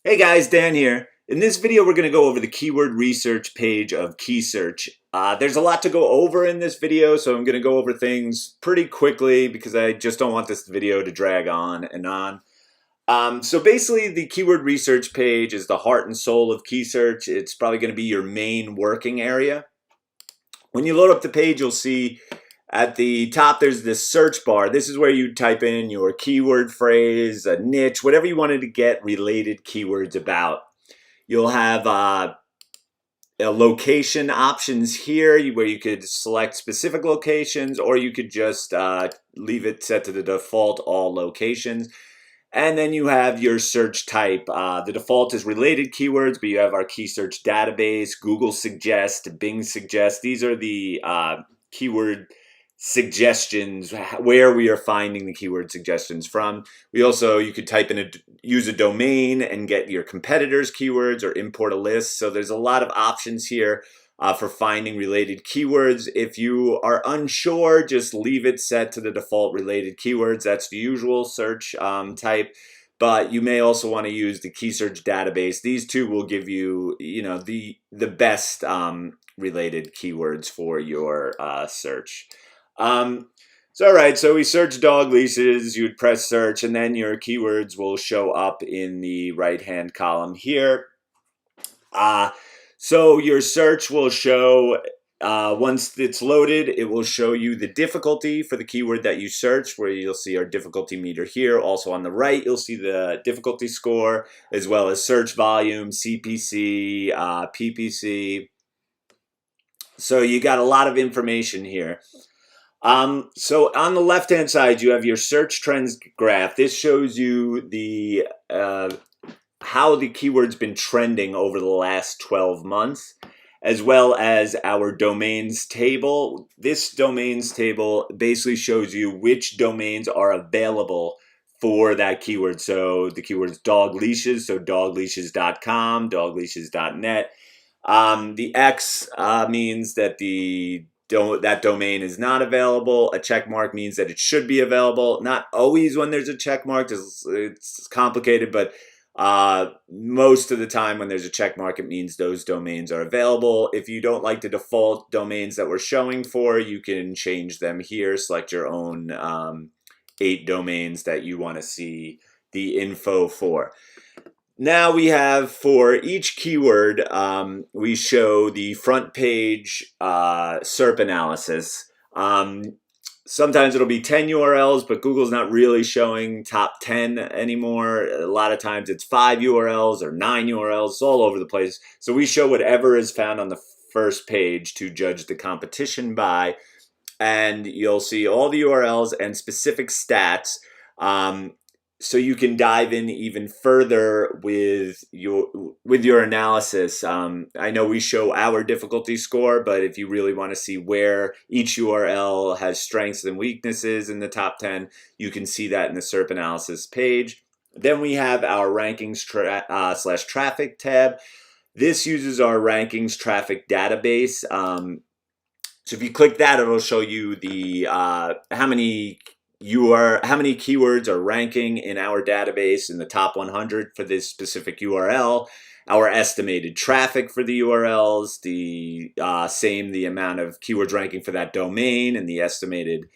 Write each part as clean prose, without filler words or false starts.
Hey guys, Dan here. In this video, we're going to go over the keyword research page of Keysearch. There's a lot to go over in this video, so I'm going to go over things pretty quickly because I just don't want this video to drag on and on. So basically, the keyword research page is the heart and soul of Keysearch. It's probably going to be your main working area. When you load up the page, you'll see at the top there's this search bar. This is where you type in your keyword phrase, a niche, whatever you wanted to get related keywords about. You'll have location options here where you could select specific locations, or you could just leave it set to the default all locations. And then you have your search type. The default is related keywords, but you have our Keysearch database, Google Suggest, Bing Suggest. These are the keyword suggestions, where we are finding the keyword suggestions from. You could type in use a domain and get your competitors' keywords or import a list. So there's a lot of options here for finding related keywords. If you are unsure, just leave it set to the default related keywords. That's the usual search type. But you may also want to use the Keysearch database. These two will give you, the best related keywords for your search. All right, so we search dog leashes, you'd press search, and then your keywords will show up in the right-hand column here. So your search will show, once it's loaded, it will show you the difficulty for the keyword that you searched, where you'll see our difficulty meter here. Also on the right, you'll see the difficulty score, as well as search volume, CPC, PPC. So you got a lot of information here. So on the left-hand side, you have your search trends graph. This shows you the how the keyword's been trending over the last 12 months, as well as our domains table. This domains table basically shows you which domains are available for that keyword. So the keyword is dog leashes, so dogleashes.com, dogleashes.net. The X means that that domain is not available. A check mark means that it should be available. Not always when there's a check mark. It's complicated, but most of the time when there's a check mark, it means those domains are available. If you don't like the default domains that we're showing for, you can change them here. Select your own 8 domains that you want to see the info for. Now we have, for each keyword, we show the front page SERP analysis. Sometimes it'll be 10 URLs, but Google's not really showing top 10 anymore. A lot of times it's 5 URLs or 9 URLs. It's all over the place. So we show whatever is found on the first page to judge the competition by. And you'll see all the URLs and specific stats. So you can dive in even further with your analysis. I know we show our difficulty score, but if you really want to see where each URL has strengths and weaknesses in the top 10, you can see that in the SERP analysis page. Then we have our rankings slash traffic tab. This uses our rankings traffic database. So if you click that, it'll show you the how many keywords are ranking in our database in the top 100 for this specific URL, our estimated traffic for the URLs, the amount of keywords ranking for that domain, and the estimated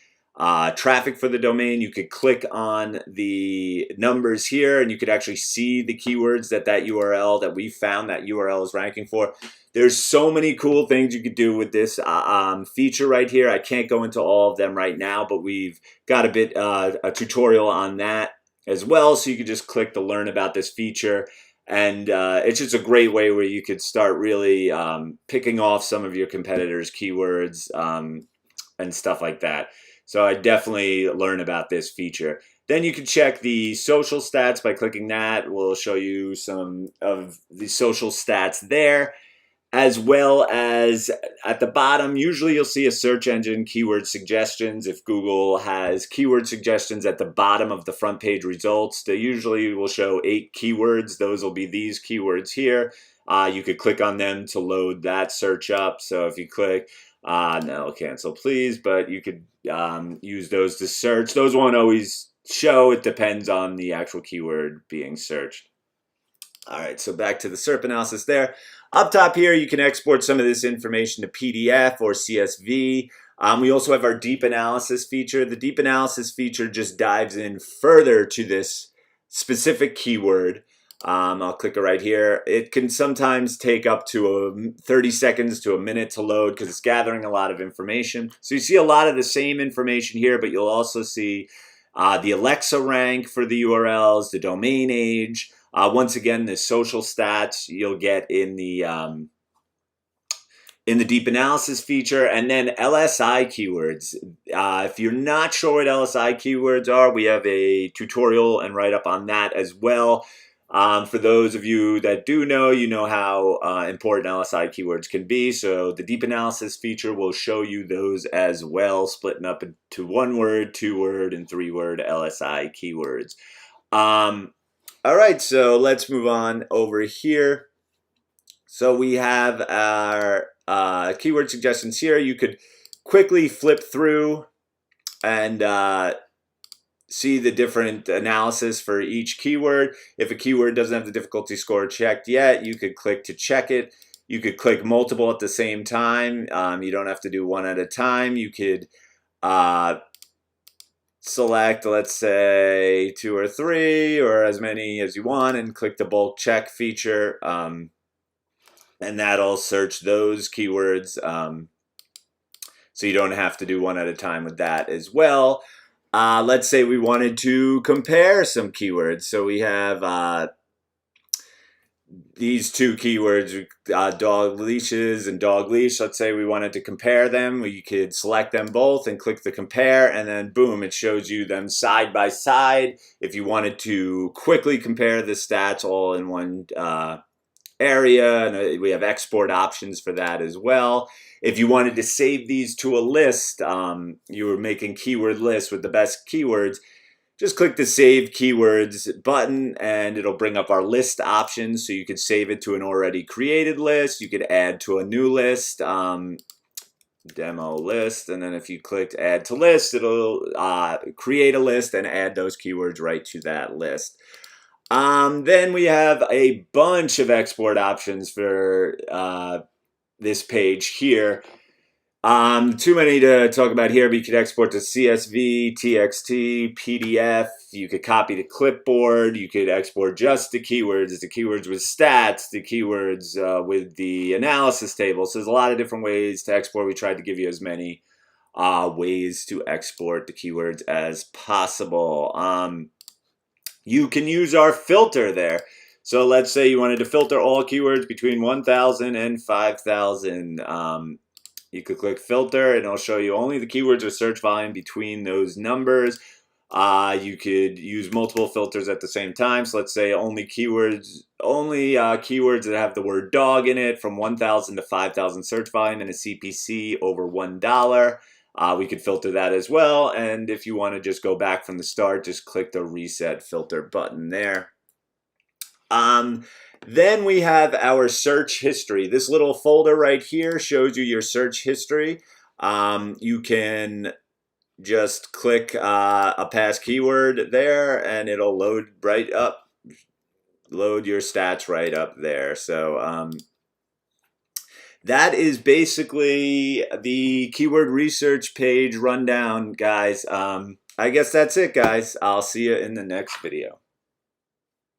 traffic for the domain. You could click on the numbers here and you could actually see the keywords that URL that we found that URL is ranking for. There's so many cool things you could do with this feature right here. I can't go into all of them right now, but we've got a tutorial on that as well. So you could just click to learn about this feature. And it's just a great way where you could start really picking off some of your competitors' keywords and stuff like that. So I definitely learn about this feature. Then you can check the social stats by clicking that. We'll show you some of the social stats there, as well as at the bottom, usually you'll see a search engine keyword suggestions. If Google has keyword suggestions at the bottom of the front page results, they usually will show 8 keywords. Those will be these keywords here. You could click on them to load that search up. So if you click, no, cancel please, but you could use those to search. Those won't always show. It depends on the actual keyword being searched. All right, so back to the SERP analysis there. Up top here, you can export some of this information to PDF or CSV. We also have our deep analysis feature. The deep analysis feature just dives in further to this specific keyword. I'll click it right here. It can sometimes take up to 30 seconds to a minute to load because it's gathering a lot of information. So you see a lot of the same information here, but you'll also see the Alexa rank for the URLs, the domain age. Once again, the social stats you'll get in the deep analysis feature, and then LSI keywords. If you're not sure what LSI keywords are, we have a tutorial and write-up on that as well. For those of you that do know, you know how important LSI keywords can be. So the deep analysis feature will show you those as well, splitting up into 1-word, 2-word, and 3-word LSI keywords. All right, so let's move on over here. So we have our keyword suggestions here. You could quickly flip through and see the different analysis for each keyword. If a keyword doesn't have the difficulty score checked yet, you could click to check it. You could click multiple at the same time. You don't have to do one at a time. You could select, let's say, 2 or 3 or as many as you want and click the bulk check feature. And that'll search those keywords. So you don't have to do one at a time with that as well. Let's say we wanted to compare some keywords. So we have these 2 keywords, dog leashes and dog leash. Let's say we wanted to compare them. We could select them both and click the compare, and then boom, it shows you them side by side. If you wanted to quickly compare the stats all in one area, and we have export options for that as well. If you wanted to save these to a list, you were making keyword lists with the best keywords, just click the Save Keywords button and it'll bring up our list options. So you could save it to an already created list. You could add to a new list, demo list. And then if you click Add to List, it'll create a list and add those keywords right to that list. Then we have a bunch of export options for this page here. Too many to talk about here, but you could export to CSV, TXT, PDF. You could copy to clipboard. You could export just the keywords with stats, the keywords with the analysis table. So there's a lot of different ways to export. We tried to give you as many ways to export the keywords as possible. You can use our filter there. So let's say you wanted to filter all keywords between 1,000 and 5,000. You could click filter and it'll show you only the keywords with search volume between those numbers. You could use multiple filters at the same time. So let's say only keywords that have the word dog in it from 1,000 to 5,000 search volume and a CPC over $1. We could filter that as well. And if you want to just go back from the start, just click the reset filter button there. Then we have our search history. This little folder right here shows you your search history. You can just click a past keyword there and it'll load your stats right up there. So that is basically the keyword research page rundown, guys. I guess that's it, guys. I'll see you in the next video.